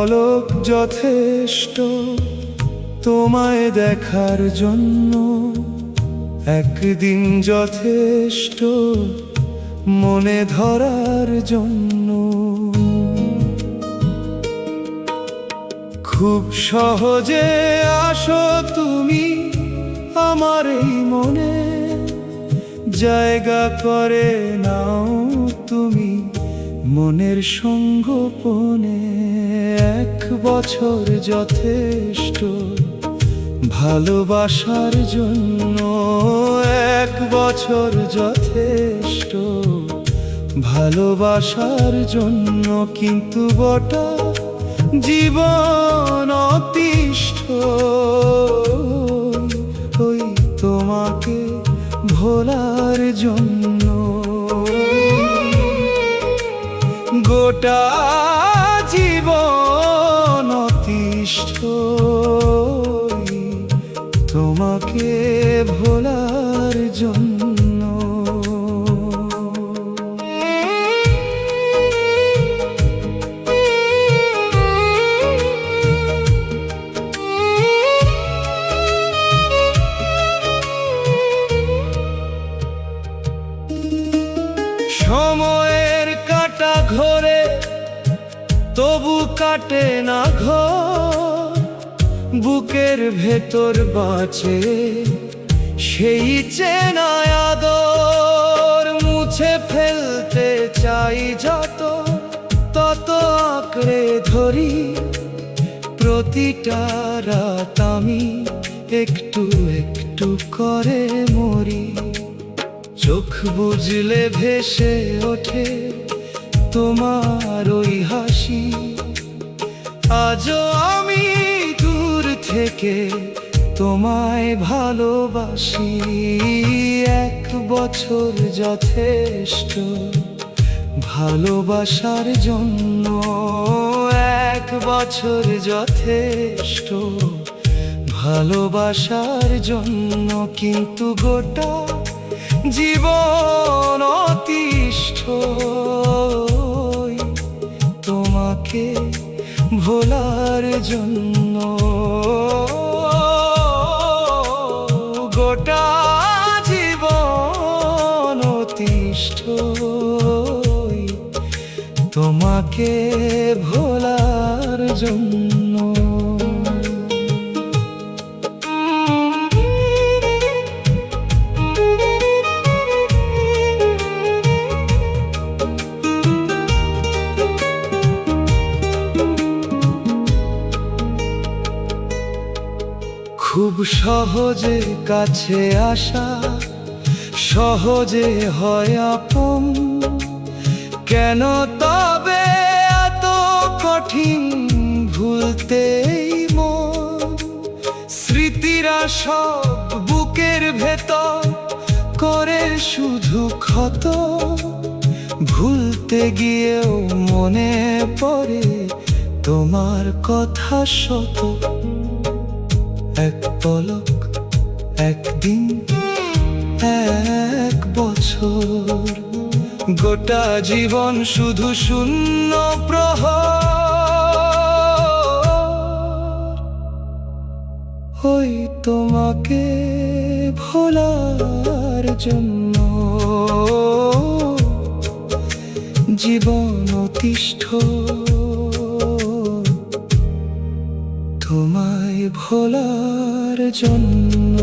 পলক যথেষ্ট তোমায় দেখার জন্য, একদিন যথেষ্ট মনে ধরার জন্য। খুব সহজে আসো তুমি আমার এই মনে, জায়গা করে নাও তুমি মনের সঙ্গোপনে। 1 বছর যথেষ্ট ভালোবাসার জন্য, 1 বছর যথেষ্ট ভালোবাসার জন্য। কিন্তু গোটা জীবন অতিষ্ঠ ওই তোমাকে ভোলার জন্য। গোটা জীবন অতিষ্ঠ তোমাকে ভোলার জন্য। সময়ের কাঁটা ঘোরে তবু কাটে না ঘর, বুকের ভেতর বাঁচে সেই চেনা আদর। মুছে ফেলতে চাই যত তত আঁকড়ে ধরি, প্রতিটা রাত আমি একটু একটু করে মরি। চোখ বুঝলে ভেসে ওঠে তোমার ওই হাসি, আজও আমি দূর থেকে তোমায় ভালোবাসি। 1 বছর যথেষ্ট ভালোবাসার জন্য, 1 বছর যথেষ্ট ভালোবাসার জন্য। কিন্তু গোটা জীবন অতিষ্ঠ তোমাকে ভোলার জন্য। গোটা জীবন অতিষ্ঠ তোমাকে ভোলার জন্য। খুব সহজে কাছে আসা সহজে হয় আপন, কেন তবে এত কঠিন ভুলতেই মন? স্মৃতিরা সব বুকের ভেতর করে শুধু ক্ষত, ভুলতে গিয়েও মনে পড়ে তোমার কথা শত। 1 পলক, 1 দিন, 1 বছর, গোটা জীবন শুধু শূন্য প্রহর। ওই তোমাকে ভোলার জন্য জীবন অতিষ্ঠ তোমায় ভোলার জন্য।